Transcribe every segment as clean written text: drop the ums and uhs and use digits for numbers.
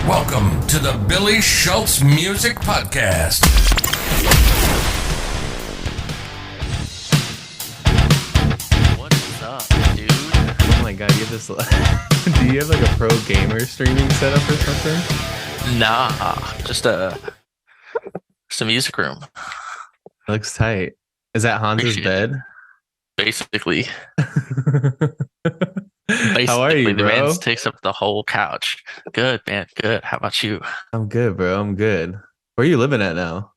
Welcome to the Billy Shultz Music Podcast. What's up, dude? Oh my god, you have this. Do you have like a pro gamer streaming setup or something? Nah, just some music room. Looks tight. Is that Hans's bed? Basically. How are you, the bro? man takes up the whole couch. Good, man. Good. How about you? I'm good, bro. I'm good. Where are you living at now?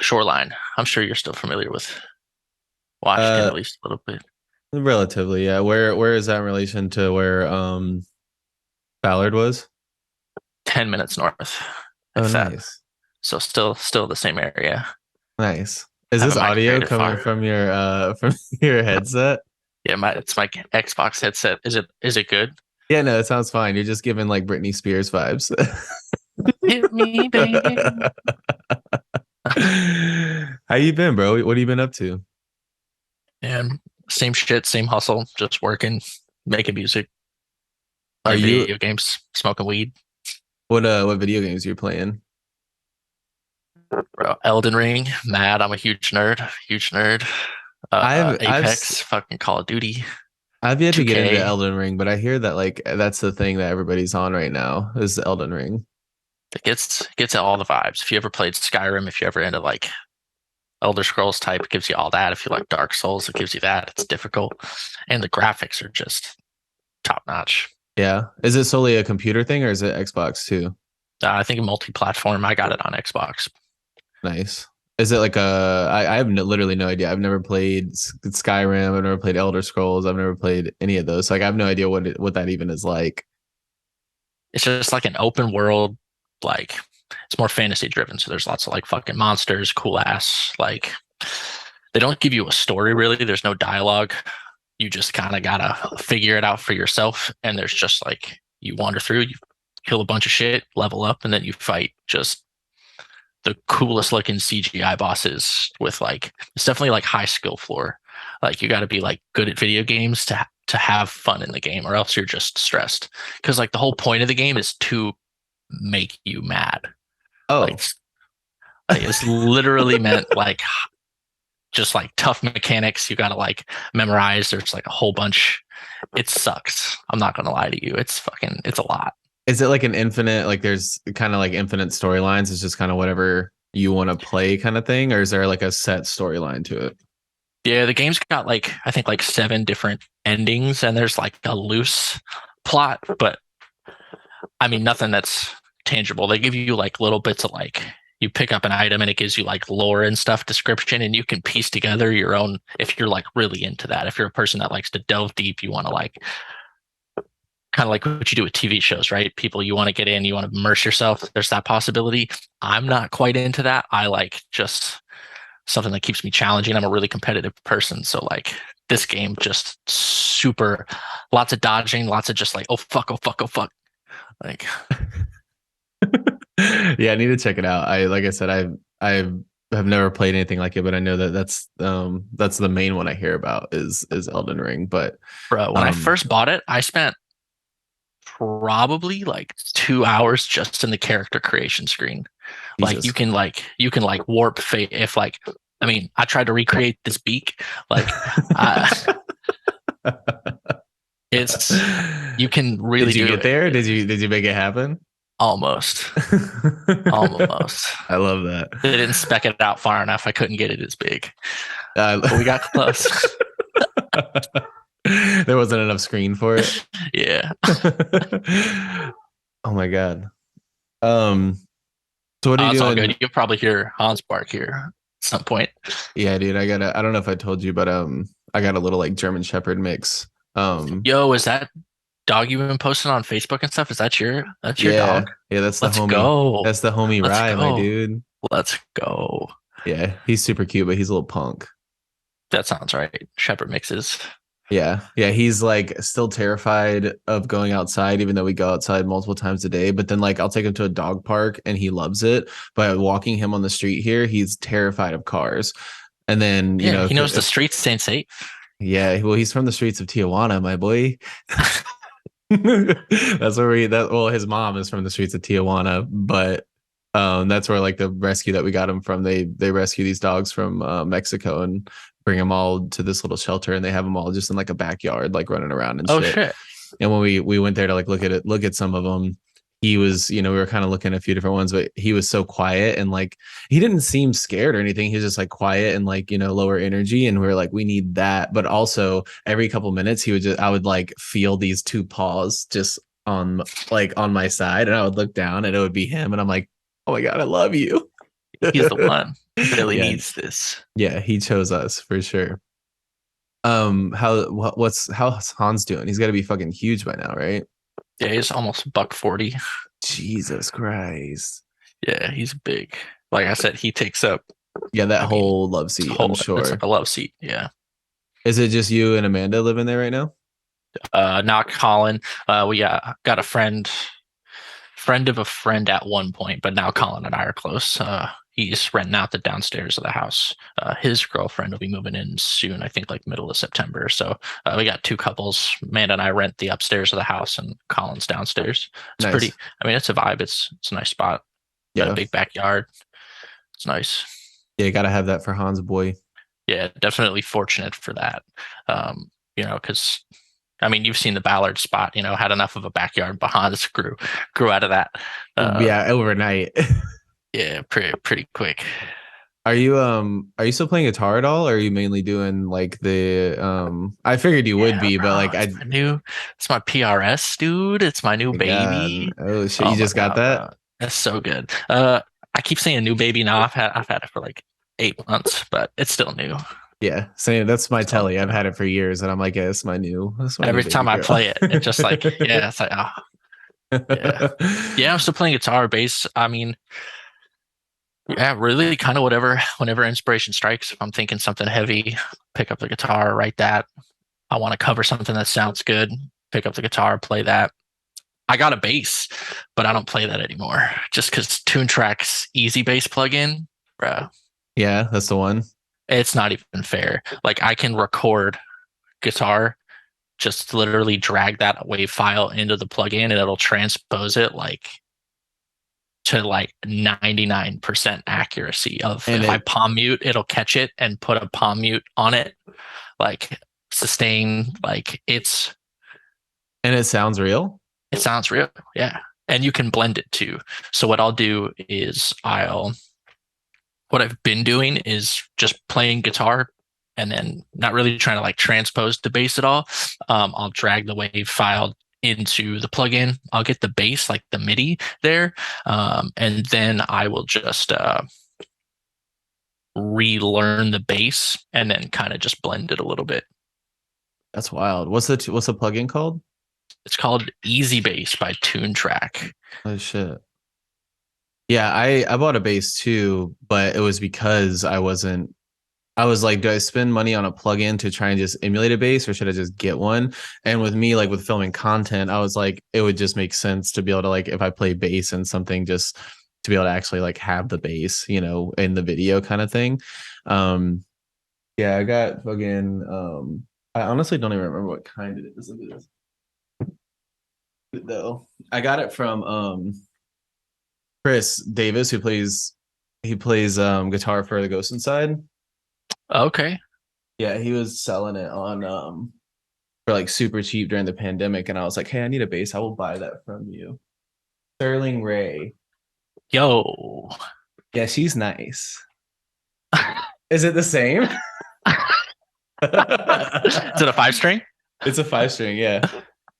Shoreline. I'm sure you're still familiar with Washington, at least a little bit. Relatively, yeah. Where is that in relation to where Ballard was? 10 minutes north. Oh, if that. nice. So still the same area. Nice. Is I this haven't audio migrated coming far. from your headset? Yeah, it's my Xbox headset. Is it good? Yeah, no, it sounds fine. You're just giving like Britney Spears vibes. Hit me, baby. How you been, bro? What have you been up to? And same shit, same hustle, just working, making music, Are playing you- video games, smoking weed. What video games are you playing? Bro, Elden Ring, mad. I'm a huge nerd. I've Apex, fucking Call of Duty. I've yet to get 2K. into Elden Ring, but I hear that like that's the thing that everybody's on right now is Elden Ring. It gets all the vibes. If you ever played Skyrim, if you ever into like Elder Scrolls type, it gives you all that. If you like Dark Souls, it gives you that. It's difficult, and the graphics are just top notch. Yeah. Is it solely a computer thing or is it Xbox too? I think multi-platform. I got it on Xbox. Nice. Is it like I have literally no idea. I've never played Skyrim. I've never played Elder Scrolls. I've never played any of those. So like I have no idea what that even is like. It's just like an open world, like it's more fantasy driven. So there's lots of like fucking monsters, cool ass. Like they don't give you a story really. There's no dialogue. You just kind of gotta figure it out for yourself. And there's just like you wander through, you kill a bunch of shit, level up, and then you fight just the coolest looking CGI bosses with like it's definitely like high skill floor. Like you got to be like good at video games to have fun in the game, or else you're just stressed. Because like the whole point of the game is to make you mad. Oh, Like it's literally meant like just like tough mechanics you got to like memorize. There's like a whole bunch. It sucks. I'm not gonna lie to you. It's a lot. is it like an infinite, like there's kind of like infinite storylines? It's just kind of whatever you want to play kind of thing? Or is there like a set storyline to it? Yeah, the game's got like I think like 7 different endings, and there's like a loose plot, but I mean nothing that's tangible. They give you like little bits of like you pick up an item and it gives you like lore and stuff description, and you can piece together your own if you're like really into that. If you're a person that likes to delve deep, you want to like kind of like what you do with TV shows, right? People you want to get in, you want to immerse yourself. There's that possibility. I'm not quite into that. I like just something that keeps me challenging. I'm a really competitive person. So like this game just super lots of dodging, lots of just like, oh fuck. Like Yeah, I need to check it out. Like I said, I have never played anything like it, but I know that that's the main one I hear about is Elden Ring. But bro, when I first bought it, I spent probably like 2 hours just in the character creation screen. Like Jesus. you can like warp fate if like I mean I tried to recreate this beak like it's you can really Did you do get it. there? Did you make it happen? Almost. I love that. They didn't spec it out far enough. I couldn't get it as big, Uh, but we got close. There wasn't enough screen for it. Yeah. Oh my god. So what are you It's all doing? good. You'll probably hear Hans bark here at some point. Yeah, dude. I don't know if I told you, but I got a little like German Shepherd mix. Yo, is that dog you've been posting on Facebook and stuff? Is that your yeah, dog? yeah. That's the Let's homie. go. That's the homie Let's Rye, go. my dude. Let's go. Yeah, he's super cute, but he's a little punk. That sounds right. Shepherd mixes. Yeah. He's like still terrified of going outside, even though we go outside multiple times a day. But then like I'll take him to a dog park and he loves it. But walking him on the street here, he's terrified of cars. And then you know he knows the streets ain't safe. Yeah, well, he's from the streets of Tijuana, my boy. That's where well, his mom is from the streets of Tijuana, but that's where like the rescue that we got him from. They rescue these dogs from Mexico and bring them all to this little shelter, and they have them all just in like a backyard, like running around and Oh shit. shit. And when we went there to like look at some of them, he was, we were kind of looking at a few different ones, but he was so quiet and like he didn't seem scared or anything. He was just like quiet and like, lower energy. And we are like, we need that. But also every couple minutes I would like feel these two paws just on my side, and I would look down and it would be him. And I'm like, oh my God, I love you. He's the one. Billy Yeah. needs this. Yeah, he chose us for sure. How's Hans doing? He's got to be fucking huge by now, right? Yeah, he's almost $140. Jesus Christ. Yeah, he's big. Like I said, he takes up. Yeah, that I mean, whole love seat, I'm It's sure. like a love seat. Yeah. Is it just you and Amanda living there right now? Not Colin. We got a friend of a friend at one point, but now Colin and I are close. He's renting out the downstairs of the house. His girlfriend will be moving in soon, I think like middle of September. So we got two couples. Amanda and I rent the upstairs of the house and Colin's downstairs. It's Nice. pretty, I mean, it's a vibe. It's a nice spot. Got Yeah. a big backyard. It's nice. Yeah, you gotta have that for Hans boy. Yeah, definitely fortunate for that. Because I mean, you've seen the Ballard spot, had enough of a backyard, but Hans grew out of that. Yeah, overnight. Yeah, pretty quick. Are you still playing guitar at all, or are you mainly doing like the I figured you would be, bro, but like it's my PRS, dude. It's my new baby. God. Oh shit, you just got that? Bro. That's so good. I keep saying new baby now. I've had it for like 8 months, but it's still new. Yeah, same. That's my telly. I've had it for years, and I'm like, yeah, it's my new. Every new time I girl. play it, it's just like, yeah, it's like, oh, yeah. Yeah, I'm still playing guitar, bass. I mean, yeah, really kind of whenever inspiration strikes. If I'm thinking something heavy, pick up the guitar, write that. I want to cover something that sounds good, pick up the guitar, play that. I got a bass, but I don't play that anymore just because TuneTrack's Easy Bass plugin, bro. Yeah, that's the one. It's not even fair. Like I can record guitar, just literally drag that wave file into the plugin and it'll transpose it like to like 99% accuracy of And if I palm mute, it'll catch it and put a palm mute on it, like sustain, like and it sounds real. it sounds real. Yeah. And you can blend it too. So what I'll do is what I've been doing is just playing guitar and then not really trying to like transpose the bass at all. I'll drag the wave file into the plugin. I'll get the bass, like the MIDI there. And then I will just relearn the bass and then kind of just blend it a little bit. That's wild. What's the plugin called? It's called Easy Bass by TuneTrack. Oh shit. Yeah, I bought a bass too, but it was because I was like, do I spend money on a plugin to try and just emulate a bass, or should I just get one? And with me, like with filming content, I was like, it would just make sense to be able to like, if I play bass and something, just to be able to actually like have the bass, in the video kind of thing. Yeah, I got fucking I honestly don't even remember what kind it is. Though I got it from Chris Davis, who plays guitar for the Ghost Inside. Okay. Yeah, he was selling it on for like super cheap during the pandemic, and I was like, hey, I need a bass. I will buy that from you. Sterling Ray. Yo. Yeah, she's nice. Is it the same? Is it a 5-string? It's a 5-string, yeah.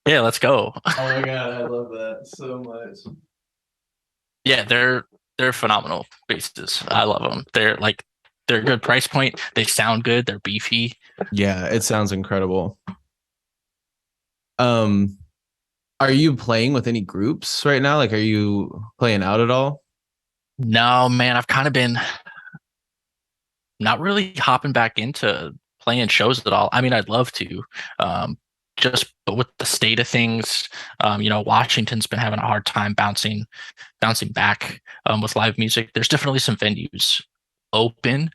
Yeah, let's go. Oh my god, I love that so much. Yeah, they're phenomenal basses. I love them. They're a good price point. They sound good. They're beefy. Yeah, it sounds incredible. Are you playing with any groups right now? Like, are you playing out at all? No, man, I've kind of been not really hopping back into playing shows at all. I mean, I'd love to, but with the state of things, Washington's been having a hard time bouncing back with live music. There's definitely some venues open,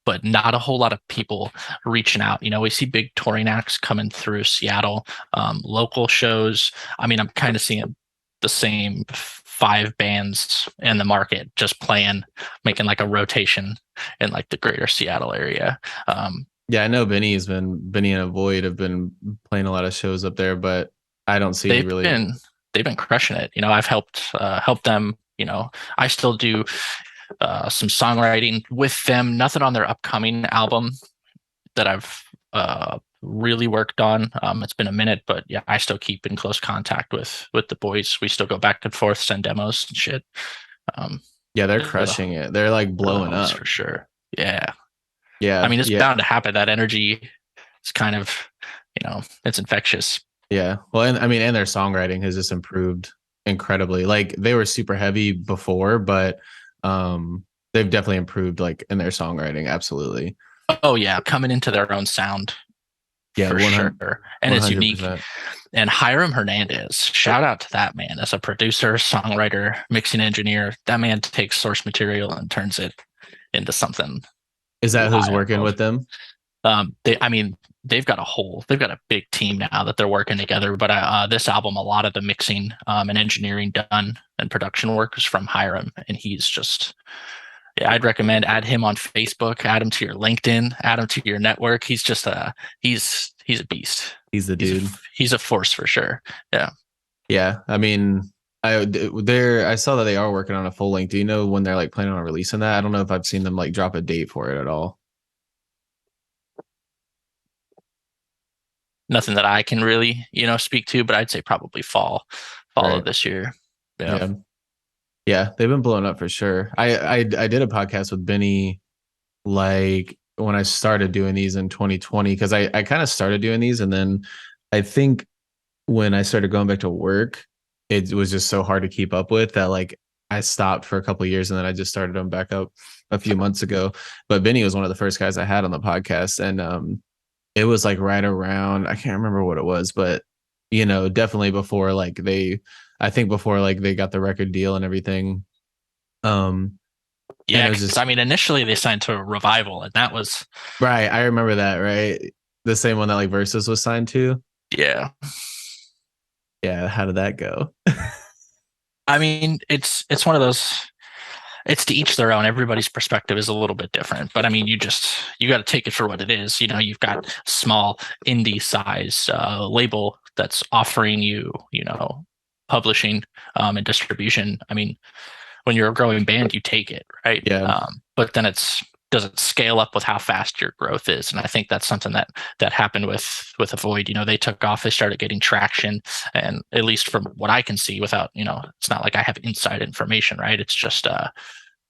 but not a whole lot of people reaching out. We see big touring acts coming through Seattle, local shows. I mean, I'm kind of seeing the same 5 bands in the market just playing, making like a rotation in like the greater Seattle area. Yeah, I know Benny and Avoid have been playing a lot of shows up there, but I don't see they've really. been crushing it. I've helped them. I still do some songwriting with them. Nothing on their upcoming album that I've really worked on. It's been a minute, but yeah, I still keep in close contact with the boys. We still go back and forth, send demos and shit. Yeah, they're crushing it. They're like blowing up for sure. Yeah. Yeah, I mean, it's yeah, bound to happen. That energy is kind of, it's infectious. yeah. Well, and I mean, and their songwriting has just improved incredibly. Like they were super heavy before, but they've definitely improved like in their songwriting. Absolutely. Oh yeah, coming into their own sound. Yeah, for sure. And it's unique. 100%. And Hiram Hernandez, shout out to that man as a producer, songwriter, mixing engineer. That man takes source material and turns it into something. Is that who's working with them? They've got a big team now that they're working together. But this album, a lot of the mixing and engineering done and production work is from Hiram, and he's just. Yeah, I'd recommend add him on Facebook, add him to your LinkedIn, add him to your network. He's just he's a beast. He's the dude. He's a force for sure. Yeah. Yeah. I mean, I saw that they are working on a full length. Do you know when they're like planning on releasing that? I don't know if I've seen them like drop a date for it at all. Nothing that I can really, speak to, but I'd say probably fall of this year. Yeah. Yeah, they've been blowing up for sure. I did a podcast with Benny like when I started doing these in 2020 because I kind of started doing these, and then I think when I started going back to work, it was just so hard to keep up with that like I stopped for a couple of years and then I just started them back up a few months ago. But Benny was one of the first guys I had on the podcast, and it was like right around, I can't remember what it was, but definitely before like they got the record deal and everything. Yeah, initially they signed to Revival, and that was right. I remember that, right? The same one that like Versus was signed to. Yeah. How did that go? I mean, it's one of those. It's to each their own. Everybody's perspective is a little bit different, but I mean, you got to take it for what it is. You've got small indie size label that's offering you, publishing and distribution. I mean, when you're a growing band, you take it, right? Yeah. But then does it scale up with how fast your growth is? And I think that's something that happened with Avoid. They took off, they started getting traction, and at least from what I can see, without it's not like I have inside information, right? It's just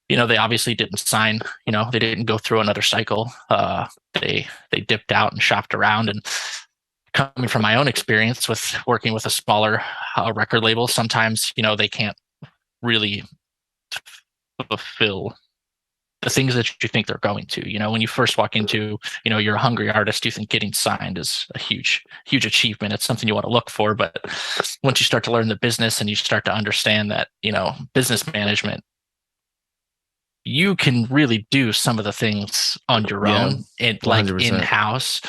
they obviously didn't sign. They didn't go through another cycle. They dipped out and shopped around. And coming from my own experience with working with a smaller record label, sometimes they can't really fulfill the things that you think they're going to. When you first walk into, you're a hungry artist, you think getting signed is a huge achievement. It's something you want to look for. But once you start to learn the business and you start to understand that, business management, you can really do some of the things on your own and like 100%. In-house,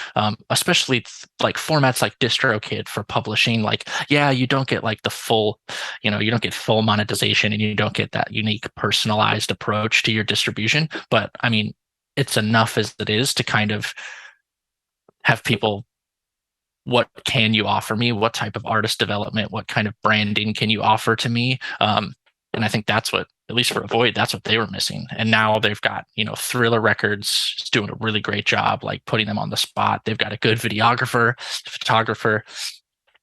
especially like formats like DistroKid for publishing. Like, you don't get like the full, you don't get full monetization and you don't get that unique personalized approach to your distribution. But I mean, it's enough as it is to kind of have people, what can you offer me? What type of artist development? What kind of branding can you offer to me? And I think that's what, at least for Avoid, that's what they were missing. And now they've got, Thriller Records is doing a really great job, like putting them on the spot. They've got a good videographer, photographer.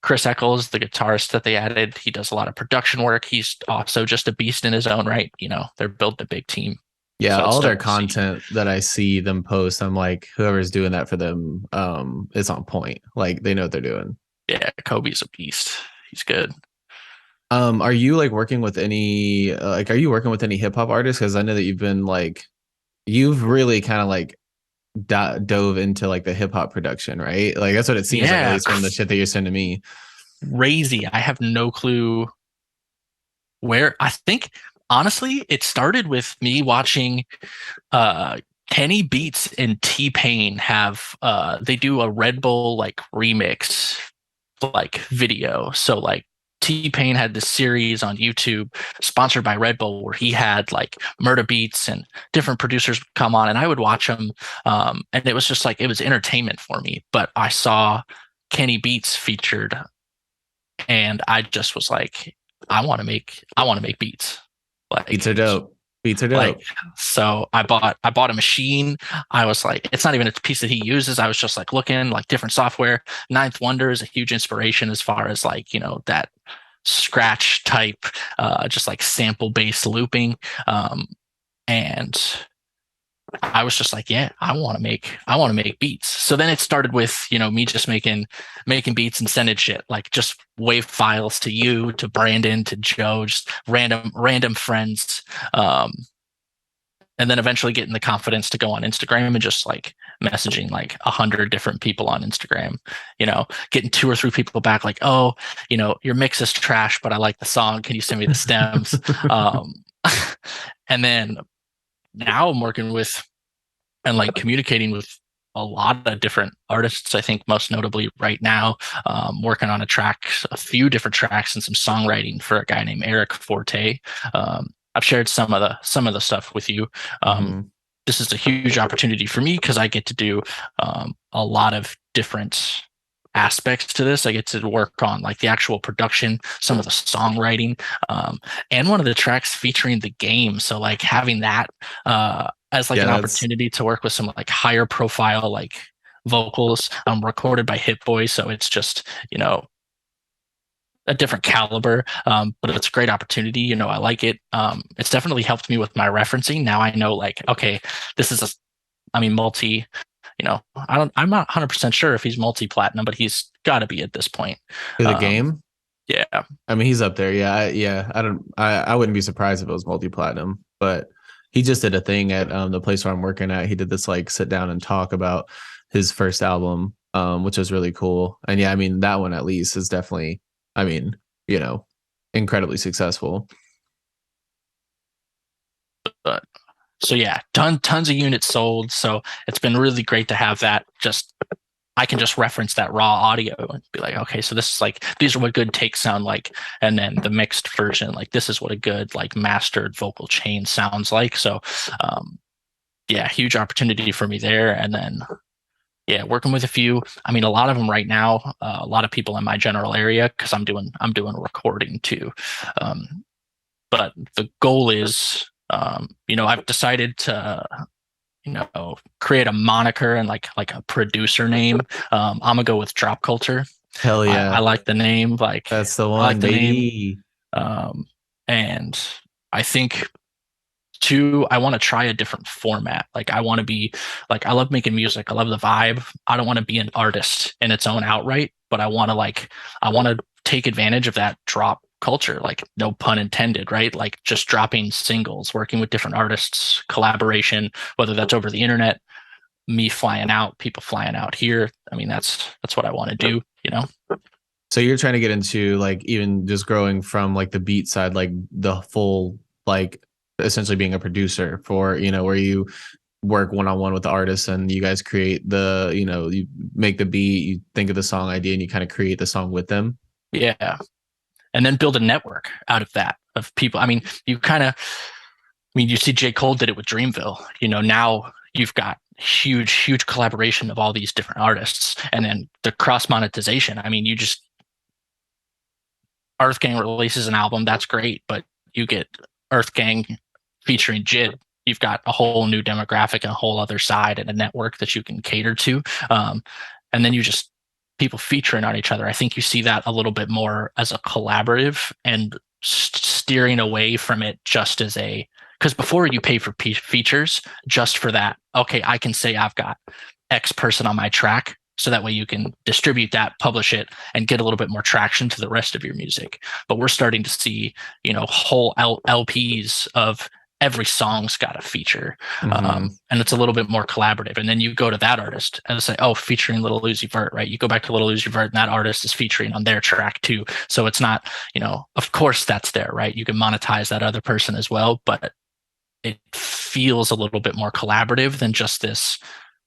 Chris Eccles, the guitarist that they added, he does a lot of production work. He's also just a beast in his own right. They're building a big team. Yeah, so all their content that I see them post, I'm like, whoever's doing that for them is on point. Like they know what they're doing. Yeah, Kobe's a beast. He's good. Are you like working with any hip hop artists? Because I know that you've really kind of like dove into like the hip hop production, right? Like that's what it seems like, at least from the shit that you're sending me. Crazy. I have no clue where. I think honestly, it started with me watching Kenny Beats and T-Pain have they do a Red Bull like remix like video. So like T-Pain had this series on YouTube sponsored by Red Bull where he had like Murda Beats and different producers come on and I would watch them. And it was just like it was entertainment for me. But I saw Kenny Beats featured and I just was like, I want to make beats. Like Beats are dope. Beats are dope. like so I bought a machine. I was like, it's not even a piece that he uses. I was just like looking like different software. Ninth Wonder is a huge inspiration as far as like, that scratch type, just like sample based looping. And I was just like, yeah, I want to make beats. So then it started with, me just making beats and sending shit, like just wave files to you, to Brandon, to Joe, just random friends. And then eventually getting the confidence to go on Instagram and just like messaging like 100 different people on Instagram, getting 2 or 3 people back like, oh, your mix is trash, but I like the song. Can you send me the stems? And then now I'm working with and like communicating with a lot of different artists. I think most notably right now, working on a few different tracks and some songwriting for a guy named Eric Forte. I've shared some of the stuff with you. This is a huge opportunity for me because I get to do a lot of different aspects to this. I get to work on like the actual production, some of the songwriting, and one of the tracks featuring the game. So like having that as like an opportunity to work with some like higher profile like vocals, recorded by Hit Boy. So it's just, a different caliber, but it's a great opportunity. I like it. It's definitely helped me with my referencing. Now I know like, okay, this is multi, I'm not 100% sure if he's multi-platinum, but he's got to be at this point. The game? Yeah. I mean, he's up there. Yeah. I wouldn't be surprised if it was multi-platinum, but he just did a thing at the place where I'm working at. He did this like sit down and talk about his first album, which was really cool. And yeah, I mean, that one at least is definitely, incredibly successful. But so yeah, tons of units sold. So it's been really great to have that. I can just reference that raw audio and be like, okay, so this is like, these are what good takes sound like. And then the mixed version, like this is what a good like mastered vocal chain sounds like. So yeah, huge opportunity for me there. And then yeah, working with a lot of them right now, a lot of people in my general area, because I'm doing recording too. But the goal is, I've decided to, create a moniker and like a producer name. I'm gonna go with Drop Culture. Hell yeah. I like the name. Like that's the one, I like the baby. Name. And I think too, I want to try a different format. Like I want to be like, I love making music. I love the vibe. I don't want to be an artist in its own outright, but I want to take advantage of that drop culture, like no pun intended, right? Like just dropping singles, working with different artists, collaboration, whether that's over the internet, me flying out, people flying out here. I mean, that's what I want to do, So you're trying to get into like even just growing from like the beat side, like the full, like essentially being a producer for, where you work one-on-one with the artists and you guys create you make the beat, you think of the song idea and you kind of create the song with them. Yeah. And then build a network out of that, of people. I mean, you see J. Cole did it with Dreamville. Now you've got huge collaboration of all these different artists. And then the cross monetization. I mean, Earth Gang releases an album, that's great, but you get Earth Gang featuring JID. You've got a whole new demographic and a whole other side and a network that you can cater to. And then people featuring on each other. I think you see that a little bit more as a collaborative and steering away from it just as because before you pay for features just for that. Okay, I can say I've got X person on my track. So that way you can distribute that, publish it, and get a little bit more traction to the rest of your music. But we're starting to see, whole LPs of every song's got a feature. And it's a little bit more collaborative. And then you go to that artist and say, oh, featuring Lil Uzi Vert, right? You go back to Lil Uzi Vert and that artist is featuring on their track too. So it's not, of course that's there, right? You can monetize that other person as well, but it feels a little bit more collaborative than just this,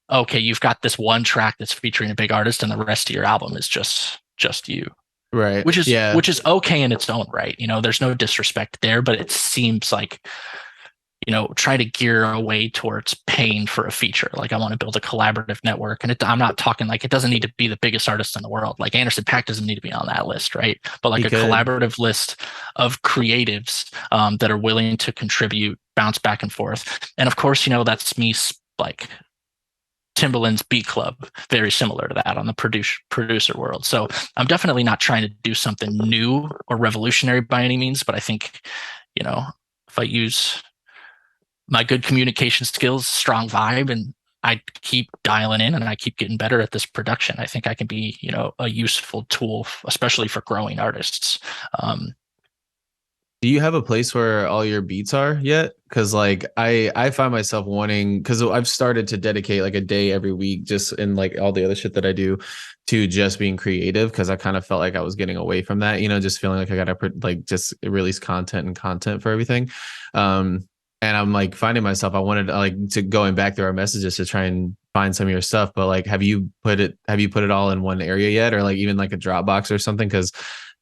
okay, you've got this one track that's featuring a big artist and the rest of your album is just you. Right. Which is Yeah. which is okay in its own right. There's no disrespect there, but it seems like, try to gear away towards paying for a feature. Like I want to build a collaborative network. And I'm not talking like it doesn't need to be the biggest artist in the world. Like Anderson .Paak doesn't need to be on that list, right? But like He a could. collaborative list of creatives that are willing to contribute, bounce back and forth. And of course, that's me like Timbaland's Beat Club, very similar to that on the producer world. So I'm definitely not trying to do something new or revolutionary by any means, but I think, if I use my good communication skills, strong vibe, and I keep dialing in and I keep getting better at this production, I think I can be, a useful tool, especially for growing artists. Do you have a place where all your beats are yet? Because like I find myself wanting, because I've started to dedicate like a day every week, just in like all the other shit that I do, to just being creative, because I kind of felt like I was getting away from that, just feeling like I gotta like just release content for everything. And I'm like finding myself, I wanted to going back through our messages to try and find some of your stuff, but like have you put it all in one area yet, or like even like a Dropbox or something? Because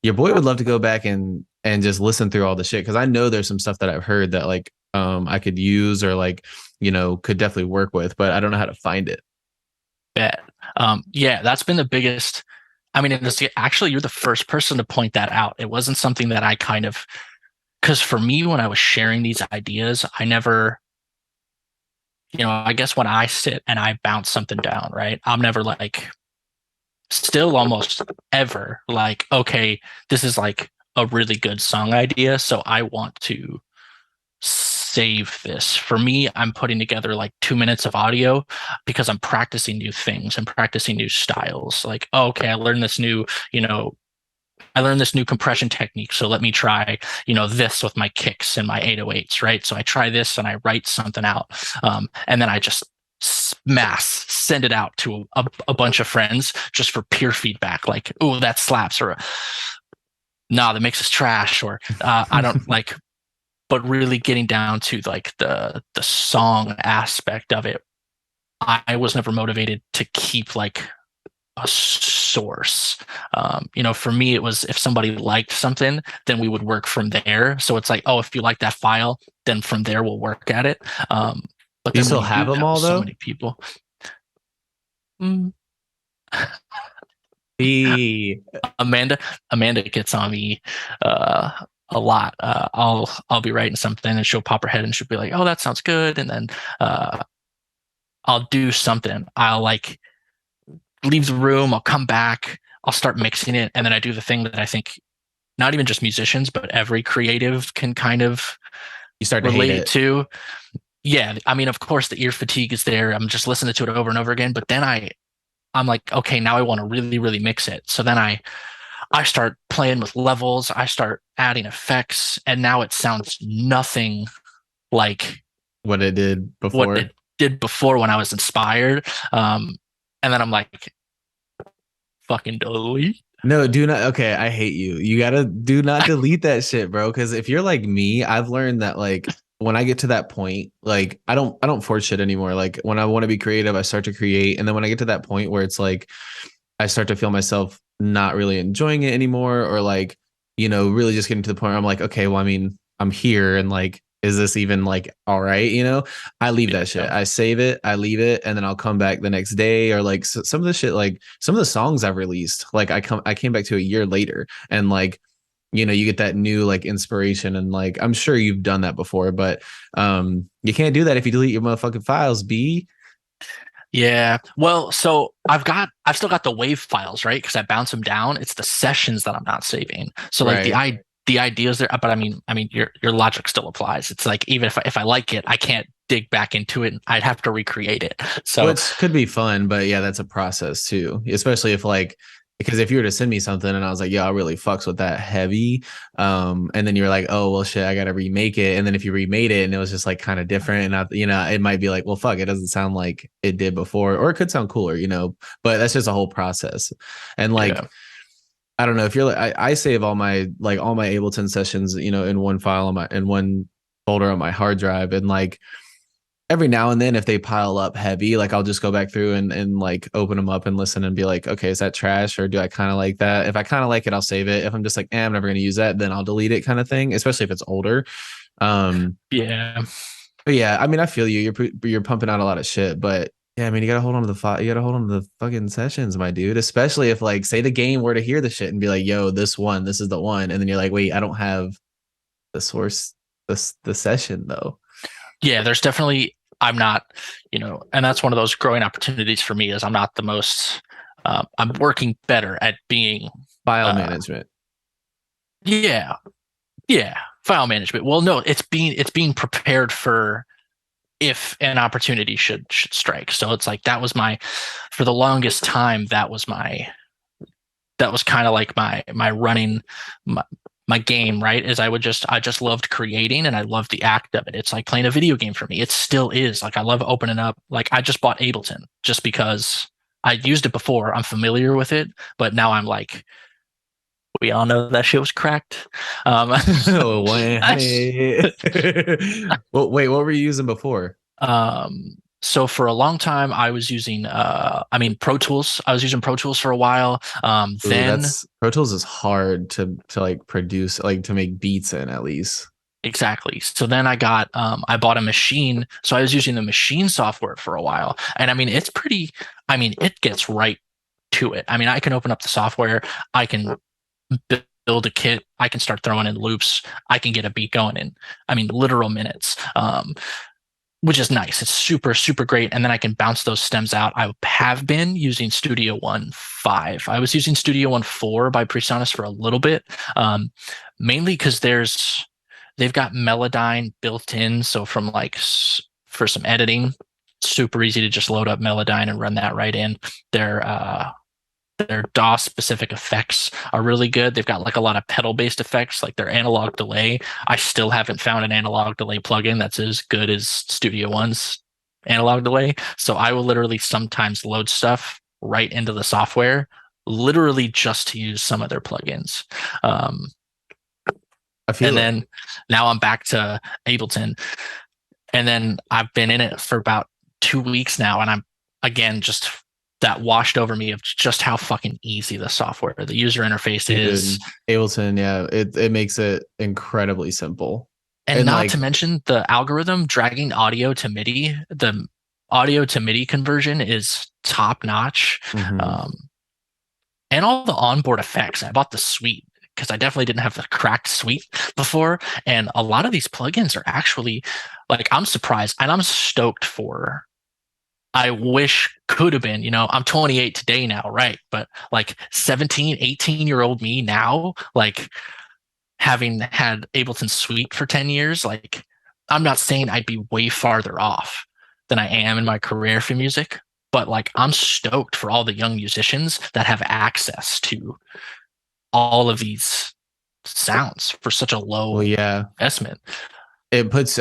your boy would love to go back and just listen through all the shit, because I know there's some stuff that I've heard that like I could use, or like could definitely work with, but I don't know how to find it. Bet. Yeah, that's been the biggest. I mean, actually, you're the first person to point that out. It wasn't something that I kind of, because for me, when I was sharing these ideas, I never, I guess when I sit and I bounce something down, right? I'm never like, still almost ever like, okay, this is like a really good song idea, so I want to save this. For me, I'm putting together like 2 minutes of audio because I'm practicing new things and practicing new styles. Like, oh, okay, I learned this new compression technique, so let me try, this with my kicks and my 808s, right? So I try this and I write something out, and then I just send it out to a bunch of friends just for peer feedback, like, oh, that slaps, or nah, the mix is trash, or I don't like. But really getting down to like the song aspect of it, I was never motivated to keep like a source. For me, it was if somebody liked something, then we would work from there. So it's like, oh, if you like that file, then from there we'll work at it. But Do you then when still you have do them that all with so though? many people, mm, The Amanda, Amanda gets on me a lot. I'll be writing something and she'll pop her head and she'll be like, "Oh, that sounds good," and then I'll do something. I'll like leave the room. I'll come back. I'll start mixing it, and then I do the thing that I think not even just musicians, but every creative can kind of you start to hate relate it. to. Yeah, I mean, of course, the ear fatigue is there. I'm just listening to it over and over again, but then I'm like, okay, now I want to really, really mix it. So then I start playing with levels. I start adding effects, and now it sounds nothing like What it did what before. it did before when I was inspired. And then I'm like, fucking delete. No, do not. Okay, I hate you. You gotta do not delete that shit, bro. Because if you're like me, I've learned that like when I get to that point, like I don't force shit anymore. Like when I want to be creative, I start to create, and then when I get to that point where it's like I start to feel myself not really enjoying it anymore, or like really just getting to the point where I'm like, okay, well, I mean, I'm here, and like, is this even like all right? I leave that shit. Yeah. I save it, I leave it, and then I'll come back the next day, or like some of the shit, like some of the songs I've released, like I came back to a year later, and like you get that new like inspiration, and like I'm sure you've done that before, but you can't do that if you delete your motherfucking files, B. Yeah. Well, so I've still got the wave files, right? Because I bounce them down. It's the sessions that I'm not saving. So like Right. the ideas there, but I mean your logic still applies. It's like even if I like it, I can't dig back into it. I'd have to recreate it. So Which could be fun, but yeah, that's a process too. Especially if like, because if you were to send me something and I was like, yeah, I really fucks with that heavy. And then you're like, oh well shit, I gotta remake it. And then if you remade it and it was just like kind of different, and it might be like, well fuck, it doesn't sound like it did before, or it could sound cooler, but that's just a whole process. And like yeah. I don't know if you're like I save all my Ableton sessions, in one file in one folder on my hard drive, and like every now and then if they pile up heavy, like I'll just go back through and like open them up and listen and be like, okay, is that trash or do I kind of like that? If I kind of like it, I'll save it. If I'm just like, I'm never going to use that, then I'll delete it, kind of thing, especially if it's older. Yeah. But yeah, I mean, I feel you. You're pumping out a lot of shit, but yeah, I mean, you gotta hold on to the you gotta hold on to the fucking sessions, my dude. Especially if like, say the game were to hear the shit and be like, yo, this is the one, and then you're like, wait, I don't have the source, the session though. Yeah, there's definitely, I'm not, and that's one of those growing opportunities for me is I'm not the most, I'm working better at being File management. Yeah. Yeah. File management. Well, no, it's being prepared for if an opportunity should strike. So it's like that was for the longest time, that was kind of like my running my game, right? Is I just loved creating and I loved the act of it. It's like playing a video game for me. It still is. Like I love opening up. Like I just bought Ableton just because I used it before. I'm familiar with it, but now I'm like, we all know that shit was cracked. Oh, wait. Well, wait, what were you using before? So for a long time, I was using, Pro Tools. I was using Pro Tools for a while. Then Pro Tools is hard to like produce, like to make beats in at least. Exactly. So then I bought a machine. So I was using the machine software for a while. And it gets right to it. I mean, I can open up the software. I can build a kit. I can start throwing in loops. I can get a beat going in, literal minutes. Which is nice. It's super, super great. And then I can bounce those stems out. I have been using Studio One 5. I was using Studio One 4 by PreSonus for a little bit, mainly because they've got Melodyne built in. So from for some editing, super easy to just load up Melodyne and run that right in. Their DAW specific effects are really good. They've got like a lot of pedal based effects, like their analog delay. I still haven't found an analog delay plugin that's as good as Studio One's analog delay. So I will literally sometimes load stuff right into the software, literally just to use some of their plugins. Then now I'm back to Ableton. And then I've been in it for about 2 weeks now. And I'm again just that washed over me of just how fucking easy the software, the user interface is. Ableton, yeah, it makes it incredibly simple. And not to mention the algorithm dragging audio to MIDI. The audio to MIDI conversion is top notch. Mm-hmm. And all the onboard effects. I bought the suite because I definitely didn't have the cracked suite before. And a lot of these plugins are actually like, I'm surprised and I'm stoked for. I wish could have been, I'm 28 today now, right? But like 17, 18-year-old me now, like having had Ableton Suite for 10 years, like I'm not saying I'd be way farther off than I am in my career for music, but like I'm stoked for all the young musicians that have access to all of these sounds for such a low investment. It puts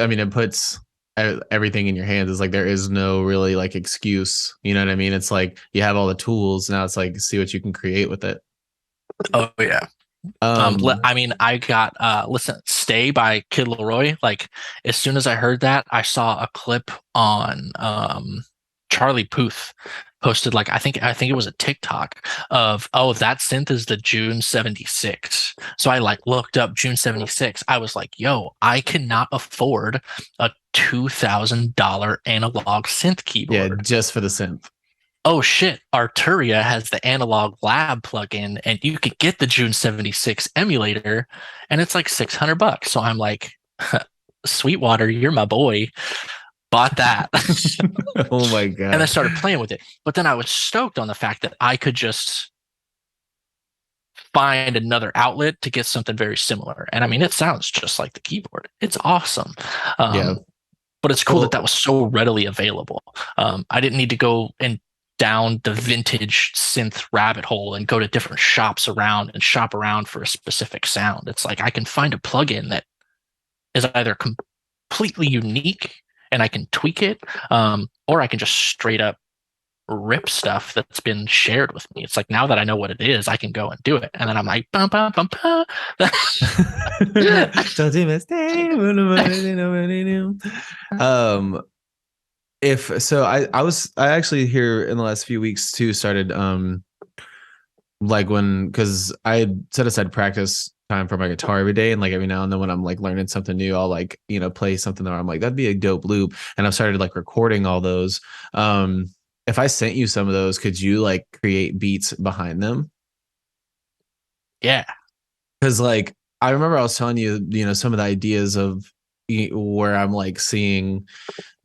everything in your hands. Is like there is no really like excuse, you know what I mean? It's like you have all the tools now. It's like see what you can create with it. Oh yeah. I got Stay by Kid Leroy. Like as soon as I heard that, I saw a clip on Charlie Puth posted, like I think it was a TikTok of, that synth is the June 76. So I like looked up June 76. I was like, yo, I cannot afford a $2,000 analog synth keyboard. Yeah, just for the synth. Oh shit, Arturia has the Analog Lab plugin and you could get the June 76 emulator and it's like $600. So I'm like, Sweetwater, you're my boy. Bought that. Oh my god. And I started playing with it. But then I was stoked on the fact that I could just find another outlet to get something very similar. And it sounds just like the keyboard. It's awesome. But it's cool that was so readily available. I didn't need to go down the vintage synth rabbit hole and go to different shops around and shop around for a specific sound. It's like I can find a plugin that is either completely unique and I can tweak it, or I can just straight up rip stuff that's been shared with me. It's like now that I know what it is, I can go and do it. And then I'm like, bum, bum, bum, bum. Don't do mistake. If so, I actually here in the last few weeks too started like because I had set aside practice time for my guitar every day, and like every now and then when I'm like learning something new, I'll like play something that I'm like that'd be a dope loop, and I've started like recording all those. If I sent you some of those, could you like create beats behind them? Yeah. Because like I remember I was telling you some of the ideas of where I'm like seeing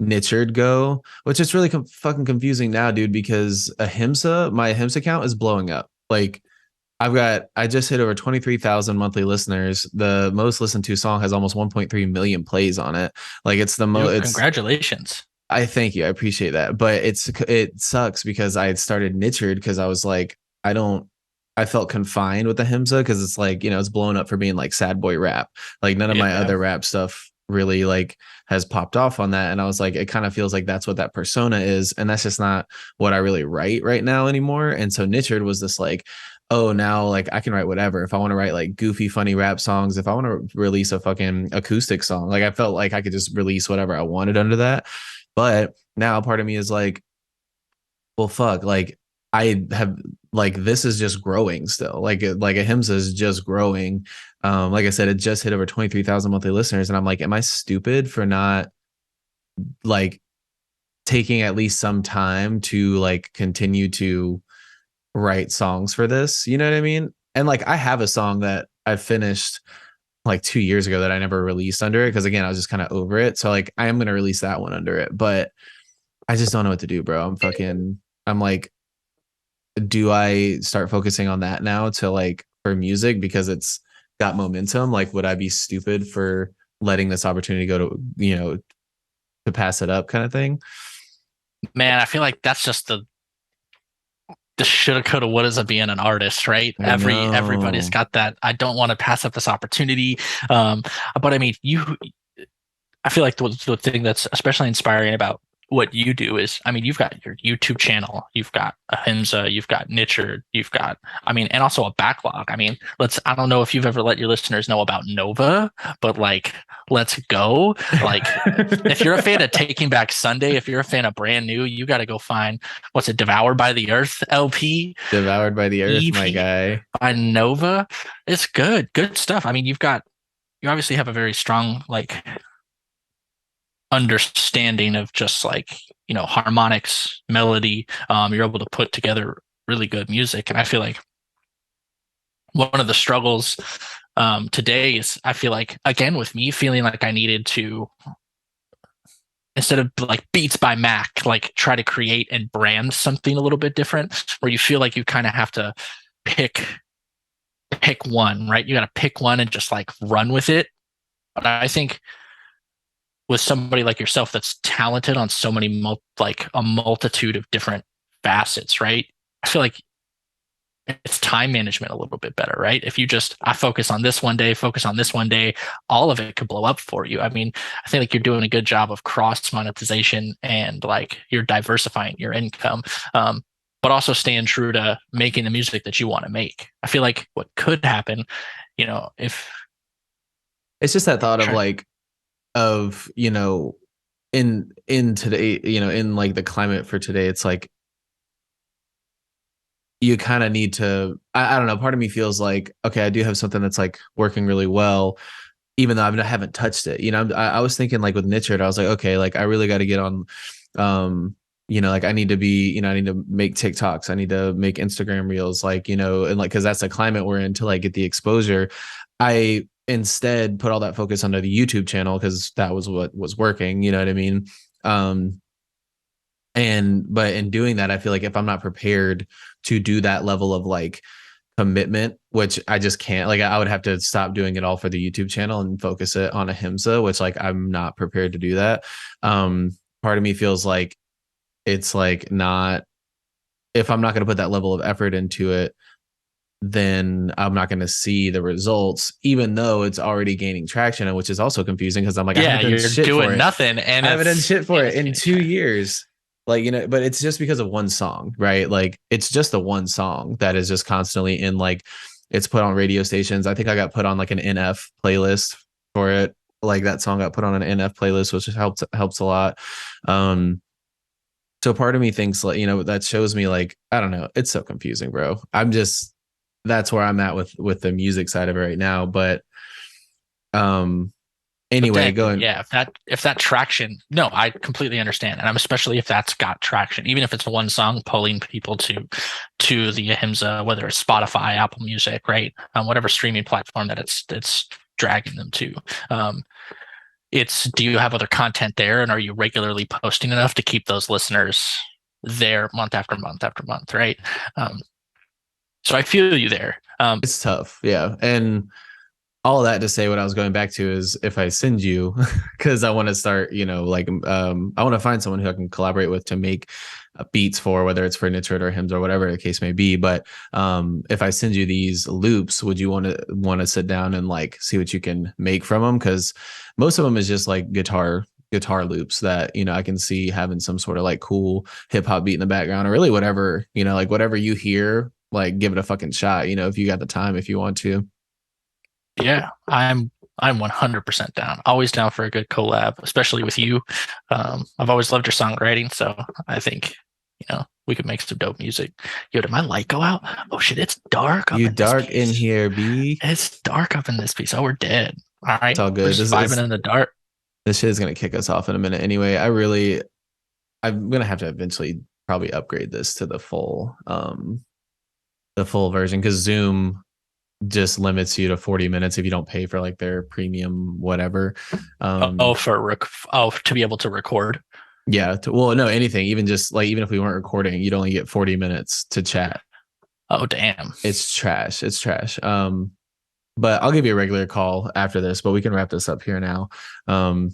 Nichard go, which is really fucking confusing now, dude, because my Ahimsa count is blowing up. Like I just hit over 23,000 monthly listeners. The most listened to song has almost 1.3 million plays on it. Like it's the most. Congratulations. I thank you. I appreciate that. But it sucks because I had started Nichard because I was like, I felt confined with the Ahimsa because it's like, it's blown up for being like sad boy rap. Like none of my other rap stuff really like has popped off on that. And I was like, it kind of feels like that's what that persona is. And that's just not what I really write right now anymore. And so Nichard was this like, oh, now like I can write whatever. If I want to write like goofy, funny rap songs, if I want to release a fucking acoustic song, like I felt like I could just release whatever I wanted under that. But now part of me is like, well, fuck, like I have like this is just growing still. Like Ahimsa is just growing. Like I said, it just hit over 23,000 monthly listeners, and I'm like, am I stupid for not like taking at least some time to like continue to write songs for this? You know what I mean? And like I have a song that I finished like 2 years ago that I never released under it because again I was just kind of over it. So like I am gonna release that one under it, but I just don't know what to do, bro. I'm like, do I start focusing on that now to like for music because it's got momentum? Like, would I be stupid for letting this opportunity go to to pass it up kind of thing? Man, I feel like that's just the shoulda, coulda, wouldas of being an artist, right? Everybody's got that. I don't want to pass up this opportunity. But I mean, I feel like the thing that's especially inspiring about what you do is, I mean, you've got your YouTube channel, you've got Ahimsa, you've got Nichard, you've got, I mean, and also a backlog. I mean, I don't know if you've ever let your listeners know about Nova, but like, let's go. Like, if you're a fan of Taking Back Sunday, if you're a fan of Brand New, you got to go find, what's it, Devoured by the Earth LP? Devoured by the Earth, EP my guy. By Nova. It's good stuff. I mean, you obviously have a very strong, like, understanding of just like harmonics, melody. You're able to put together really good music, and I feel like one of the struggles today is, I feel like, again, with me feeling like I needed to, instead of like Beats by Mack, like try to create and brand something a little bit different, where you feel like you kind of have to pick one, right? You got to pick one and just like run with it. But I think with somebody like yourself that's talented on so many like a multitude of different facets, right? I feel like it's time management a little bit better, right? If I focus on this one day, all of it could blow up for you. I mean, I think like you're doing a good job of cross monetization and like you're diversifying your income, but also staying true to making the music that you want to make. I feel like what could happen, if it's just that thought of in today, in like the climate for today, it's like you kind of need to, I don't know, part of me feels like, okay, I do have something that's like working really well, even though I haven't touched it. I was thinking like with Nichard, I was like, okay, like I really got to get on, like I need to be, I need to make TikToks, I need to make Instagram reels, like, and like, cause that's the climate we're in to like get the exposure. I instead put all that focus onto the YouTube channel because that was what was working. You know what I mean? But in doing that, I feel like if I'm not prepared to do that level of like commitment, which I just can't, like I would have to stop doing it all for the YouTube channel and focus it on Ahimsa, which like I'm not prepared to do that. Part of me feels like it's like not, if I'm not going to put that level of effort into it, then I'm not going to see the results, even though it's already gaining traction, which is also confusing because I'm like, yeah, you're doing nothing, and I haven't done shit for it in 2 years. Like, but it's just because of one song, right? Like, it's just the one song that is just constantly in like, it's put on radio stations. I think I got put on like an NF playlist for it. like that song got put on an NF playlist, which helps a lot. So part of me thinks like, that shows me like, I don't know, it's so confusing, bro. That's where I'm at with the music side of it right now. But anyway, going. Yeah, if that traction, no, I completely understand. And I'm especially if that's got traction, even if it's one song pulling people to the Ahimsa, whether it's Spotify, Apple Music, right? Whatever streaming platform that it's dragging them to. Do you have other content there, and are you regularly posting enough to keep those listeners there month after month after month, right? So I feel you there. It's tough, yeah. And all that to say, what I was going back to is if I send you, because I want to start, I want to find someone who I can collaborate with to make beats for, whether it's for Nitrid or hymns or whatever the case may be. But if I send you these loops, would you want to sit down and like see what you can make from them? Because most of them is just like guitar loops that, I can see having some sort of like cool hip hop beat in the background, or really whatever, like whatever you hear, like give it a fucking shot, if you got the time, if you want to. Yeah, I'm 100% down. Always down for a good collab, especially with you. I've always loved your songwriting, so I think we could make some dope music. Yo, did my light go out? Oh shit, it's dark. You dark in here, B. It's dark up in this piece. Oh, we're dead. All right, it's all good. We're just vibing in the dark. This shit is gonna kick us off in a minute. Anyway, I'm gonna have to eventually probably upgrade this to the full version, because Zoom just limits you to 40 minutes if you don't pay for like their premium whatever. To be able to record. Yeah. No, anything, even just like, even if we weren't recording, you'd only get 40 minutes to chat. Oh, damn. It's trash. But I'll give you a regular call after this, but we can wrap this up here now. And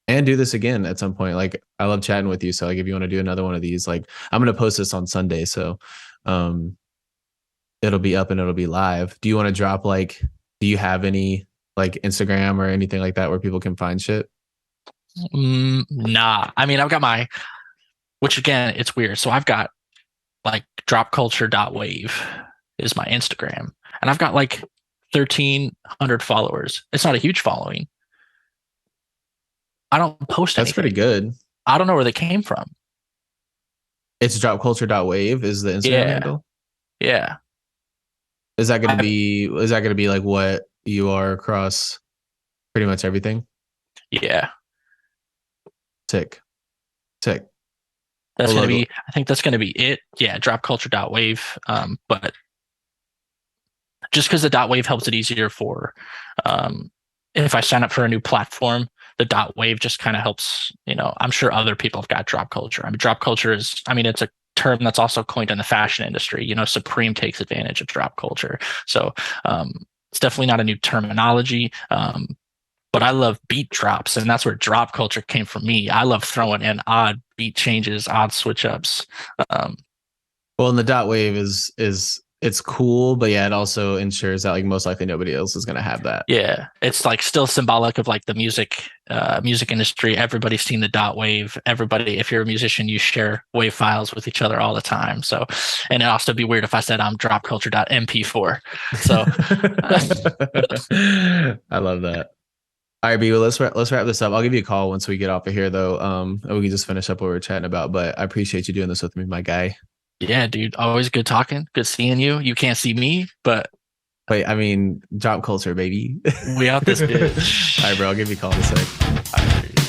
do this again at some point. Like, I love chatting with you. So like, if you want to do another one of these, like I'm going to post this on Sunday. So, it'll be up and it'll be live. Do you want to drop do you have any like Instagram or anything like that where people can find shit? Nah. I mean, I've got which again, it's weird. So I've got like dropculture.wav is my Instagram, and I've got like 1,300 followers. It's not a huge following. I don't post anything. That's pretty good. I don't know where they came from. It's dropculture.wav is the Instagram handle. Yeah. Is that going to be like what you are across pretty much everything? Yeah. Sick. That's going to be, I think that's going to be it. Yeah. Dropculture.wav. But just because the .wav helps it easier for, if I sign up for a new platform, the .wav just kind of helps, I'm sure other people have got drop culture. I mean, drop culture is, it's a term that's also coined in the fashion industry. Supreme takes advantage of drop culture. So it's definitely not a new terminology. But I love beat drops, and that's where drop culture came from me. I love throwing in odd beat changes, odd switch ups. Well, and the .wav is it's cool, but yeah, it also ensures that like most likely nobody else is going to have that. Yeah, it's like still symbolic of like the music industry. Everybody's seen the .wav. Everybody, if you're a musician, you share WAV files with each other all the time. So, and it'd also be weird if I said I'm dropculture.mp4. So, I love that. All right, B, well, let's wrap this up. I'll give you a call once we get off of here, though. And we can just finish up what we were chatting about. But I appreciate you doing this with me, my guy. Yeah, dude. Always good talking. Good seeing you. You can't see me, but wait, drop culture, baby. We out this bitch. All right, bro. I'll give you a call in a sec. All right.